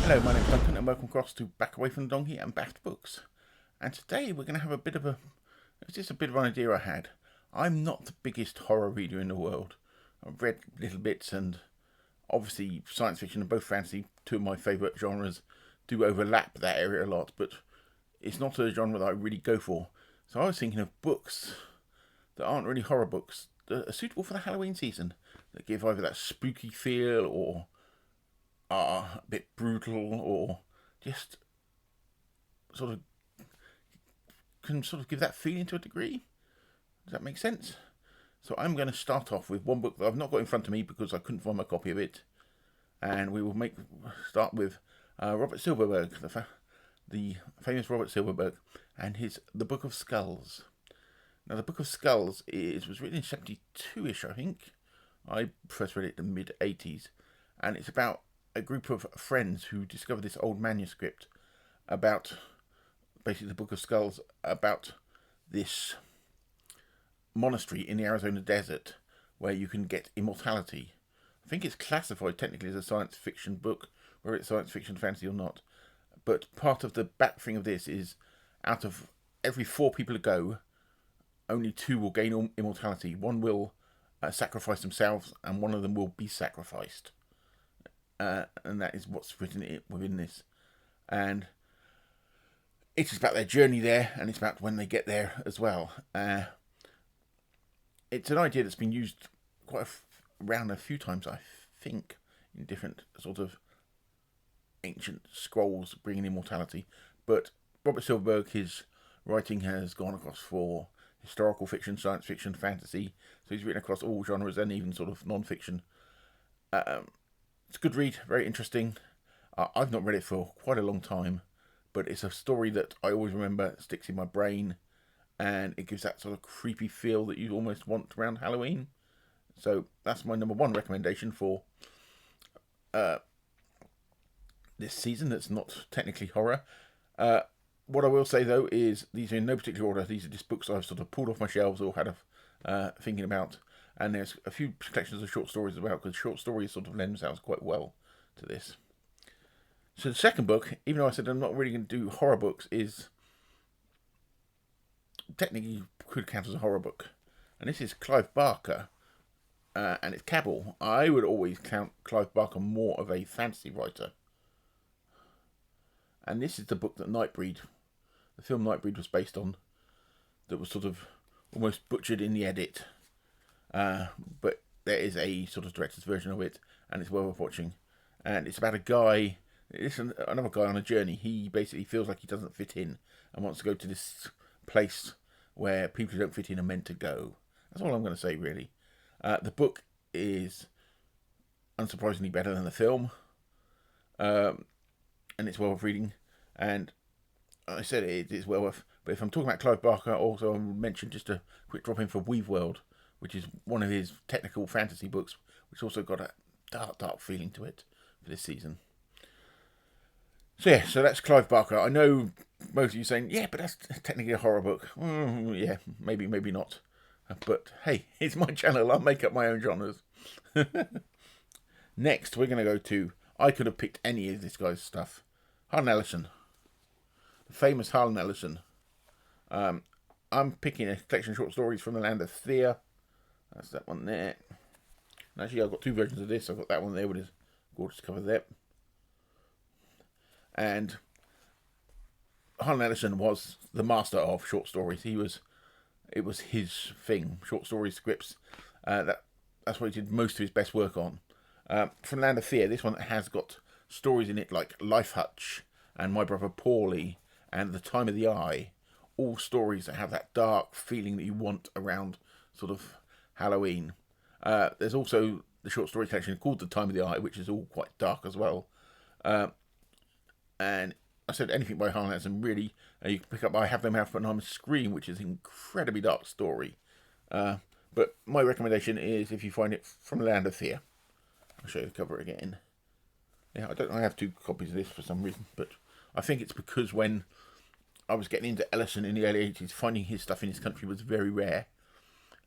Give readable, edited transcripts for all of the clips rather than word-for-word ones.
Hello, my name's Duncan and welcome across to Back Away from the Donkey and Back to Books. And today we're going to have it's just a bit of an idea I had. I'm not the biggest horror reader in the world. I've read little bits, and obviously science fiction and both fantasy, two of my favourite genres, do overlap that area a lot, but it's not a genre that I really go for. So I was thinking of books that aren't really horror books, that are suitable for the Halloween season, that give either that spooky feel or are a bit brutal or just sort of can sort of give that feeling to a degree. Does that make sense? So I'm going to start off with one book that I've not got in front of me because I couldn't find my copy of it, and we will start with Robert Silverberg, the famous Robert Silverberg, and The Book of Skulls. Now, The Book of Skulls was written in 72-ish, I think. I first read it in the mid-80s, and it's about a group of friends who discovered this old manuscript about basically the Book of Skulls, about this monastery in the Arizona desert where you can get immortality. I think it's classified technically as a science fiction book, whether it's science fiction, fantasy or not. But part of the back thing of this is, out of every 4 people who go, only 2 will gain immortality. One will sacrifice themselves, and one of them will be sacrificed. And that is what's written within this. And it's about their journey there, and it's about when they get there as well. It's an idea that's been used around a few times, I think, in different sort of ancient scrolls bringing immortality. But Robert Silverberg, his writing has gone across for historical fiction, science fiction, fantasy. So he's written across all genres and even sort of non-fiction. It's a good read, very interesting. I've not read it for quite a long time, but it's a story that I always remember, sticks in my brain, and it gives that sort of creepy feel that you almost want around Halloween. So that's my number 1 recommendation for this season that's not technically horror. What I will say, though, is these are in no particular order. These are just books I've sort of pulled off my shelves or had thinking about. And there's a few collections of short stories about, because short stories sort of lend themselves quite well to this. So the second book, even though I said I'm not really going to do horror books, is technically could count as a horror book. And this is Clive Barker, and it's Cabal. I would always count Clive Barker more of a fantasy writer. And this is the book that Nightbreed, the film Nightbreed, was based on, that was sort of almost butchered in the edit. But there is a sort of director's version of it, and it's well worth watching. And it's about another guy on a journey. He basically feels like he doesn't fit in and wants to go to this place where people who don't fit in are meant to go. That's all I'm going to say, really. The book is unsurprisingly better than the film, and it's well worth reading. And I said it is well worth. But if I'm talking about Clive Barker, also I'll mention just a quick drop in for Weave World, which is one of his technical fantasy books, which also got a dark feeling to it for this season. So yeah, so that's Clive Barker. I know most of you saying, yeah, but that's technically a horror book. Yeah, maybe not. But hey, it's my channel. I'll make up my own genres. Next, we're going to go to, I could have picked any of this guy's stuff. Harlan Ellison. The famous Harlan Ellison. I'm picking a collection of short stories from the land of Thea. That's that one there. And actually, I've got 2 versions of this. I've got that one there with his gorgeous cover there. And Harlan Ellison was the master of short stories. It was his thing. Short stories, scripts. That's what he did most of his best work on. From Land of Fear, this one has got stories in it like Life Hutch and My Brother Paulie and The Time of the Eye. All stories that have that dark feeling that you want around sort of Halloween. There's also the short story collection called The Time of the Eye, which is all quite dark as well. And I said anything by Harlan Ellison, really, you can pick up I Have No Mouth But I'm a Scream, which is an incredibly dark story. But my recommendation is, if you find it, From the Land of Fear. I'll show you the cover again. Yeah, I have 2 copies of this for some reason, but I think it's because when I was getting into Ellison in the early 80s, finding his stuff in his country was very rare.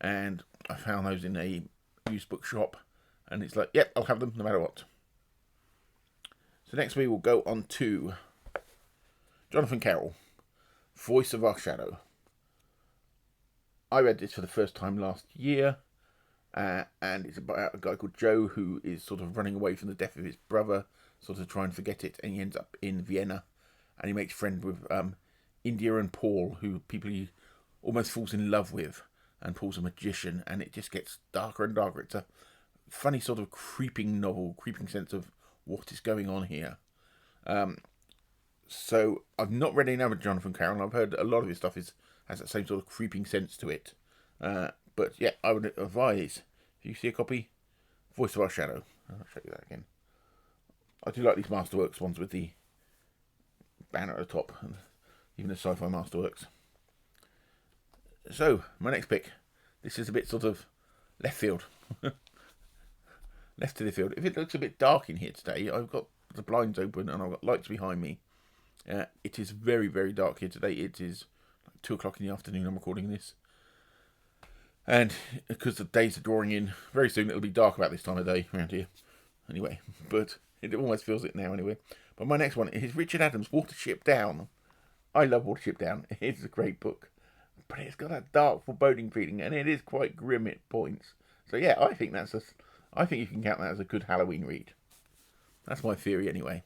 And I found those in a used book shop, and it's like, yep, I'll have them no matter what. So next we will go on to Jonathan Carroll, Voice of Our Shadow. I read this for the first time last year, and it's about a guy called Joe who is sort of running away from the death of his brother, sort of trying to forget it, and he ends up in Vienna, and he makes friends with India and Paul, who people he almost falls in love with, and Paul's a magician, and it just gets darker and darker. It's a funny sort of creeping novel, creeping sense of what is going on here. So I've not read any other Jonathan Carroll, and I've heard a lot of his stuff has that same sort of creeping sense to it. But yeah, I would advise, if you see a copy, Voice of Our Shadow. I'll show you that again. I do like these Masterworks ones with the banner at the top, and even the Sci-Fi Masterworks. So, my next pick. This is a bit sort of left field. Left to the field. If it looks a bit dark in here today, I've got the blinds open and I've got lights behind me. It is very, very dark here today. It is like 2 o'clock in the afternoon I'm recording this. And because the days are drawing in, very soon it'll be dark about this time of day around here. Anyway, but it almost feels it now anyway. But my next one is Richard Adams' Watership Down. I love Watership Down. It's a great book. But it's got that dark, foreboding feeling, and it is quite grim at points. So yeah, I think you can count that as a good Halloween read. That's my theory anyway.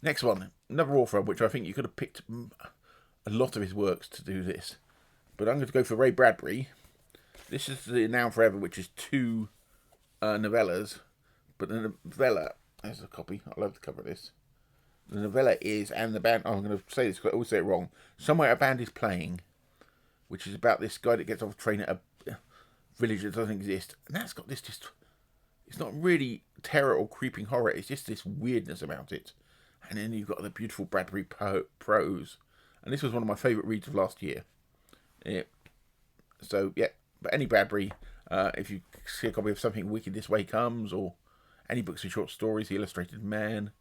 Next one, another author, which I think you could have picked a lot of his works to do this. But I'm going to go for Ray Bradbury. This is the Now and Forever, which is 2 novellas. But the novella, there's a copy, I love the cover of this. The novella is, and the band, I'm going to say this because I always say it wrong, Somewhere a Band is Playing, which is about this guy that gets off a train at a village that doesn't exist. And that's got this just, it's not really terror or creeping horror, it's just this weirdness about it. And then you've got the beautiful Bradbury prose. And this was one of my favourite reads of last year. Yeah. So, yeah, but any Bradbury, if you see a copy of Something Wicked This Way Comes, or any books of short stories, The Illustrated Man,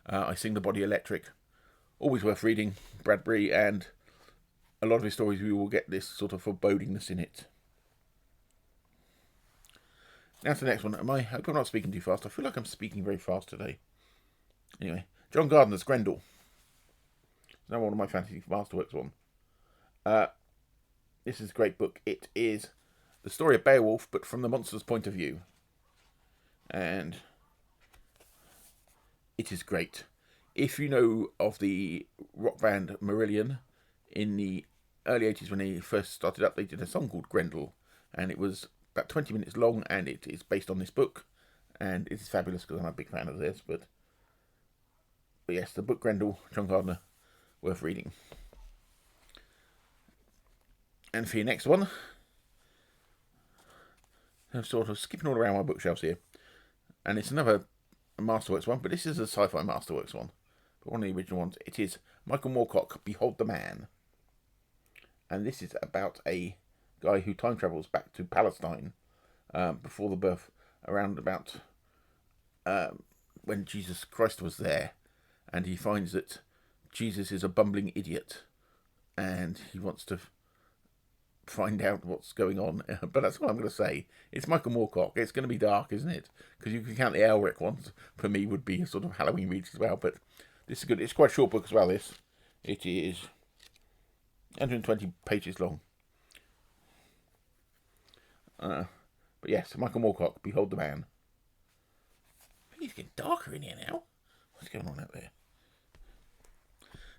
I Sing the Body Electric, always worth reading Bradbury, and a lot of his stories we will get this sort of forebodingness in it. Now to the next one. I hope I'm not speaking too fast. I feel like I'm speaking very fast today. Anyway, John Gardner's Grindle. Another one of my fantasy Masterworks one. This is a great book. It is the story of Beowulf, but from the monster's point of view. And it is great. If you know of the rock band Marillion, in the early 80s when they first started up, they did a song called Grindle, and it was about 20 minutes long, and it is based on this book, and it is fabulous because I'm a big fan of this. But yes, the book Grindle, John Gardner, worth reading. And for your next one, I'm sort of skipping all around my bookshelves here, and it's another Masterworks one, but this is a Sci-Fi Masterworks one, but one of the original ones. It is Michael Moorcock, Behold the Man, and this is about a guy who time travels back to Palestine before the birth, around about when Jesus Christ was there, and he finds that Jesus is a bumbling idiot, and he wants to find out what's going on. But that's what I'm going to say. It's Michael Moorcock. It's going to be dark, isn't it? Because you can count the Elric ones. For me, would be a sort of Halloween read as well. But this is good. It's quite a short book as well, this. It is 120 pages long. But yes, Michael Moorcock, Behold the Man. I think it's getting darker in here now. What's going on out there?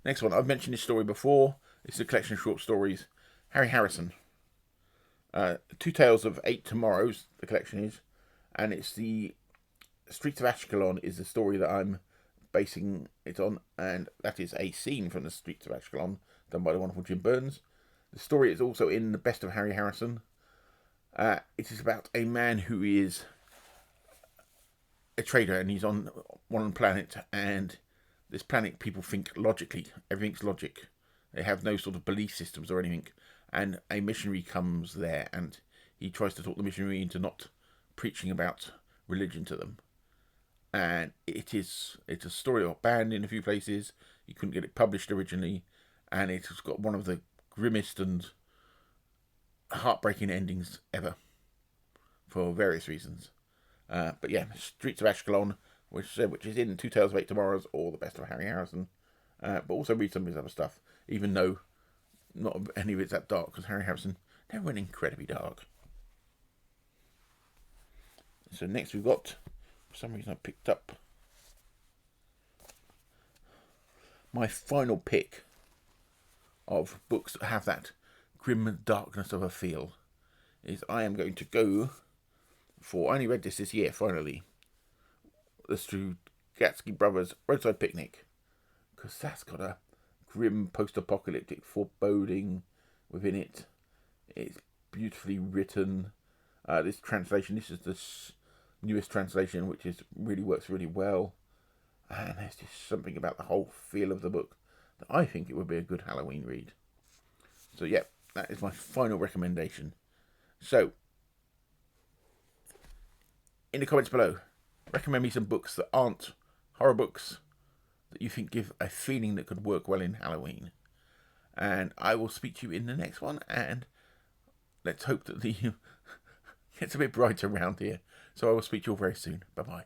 Next one. I've mentioned this story before. It's a collection of short stories. Harry Harrison. 2 Tales of 8 Tomorrows, the collection is. And it's the Streets of Ashkelon is the story that I'm basing it on. And that is a scene from the Streets of Ashkelon, done by the wonderful Jim Burns. The story is also in The Best of Harry Harrison. It is about a man who is a trader, and he's on one planet, and this planet people think logically. Everything's logic. They have no sort of belief systems or anything. And a missionary comes there, and he tries to talk the missionary into not preaching about religion to them. And it's a story that got banned in a few places. You couldn't get it published originally, and it's got one of the grimmest and heartbreaking endings ever, for various reasons. But yeah, Streets of Ashkelon which is in Two Tales of Eight Tomorrows or The Best of Harry Harrison. But also read some of his other stuff, even though not any of it's that dark, because Harry Harrison never went incredibly dark. So next we've got, for some reason I picked up my final pick of books that have that grim darkness of a feel. Is I am going to go for, I only read this year finally, the Strugatsky Brothers Roadside Picnic, because that's got a grim post-apocalyptic foreboding within it. It's beautifully written. This is the newest translation, which really works really well. And there's just something about the whole feel of the book that I think it would be a good Halloween read. So yeah, that is my final recommendation. So, in the comments below, recommend me some books that aren't horror books that you think give a feeling that could work well in Halloween. And I will speak to you in the next one, and let's hope that the gets a bit brighter around here. So I will speak to you all very soon. Bye bye.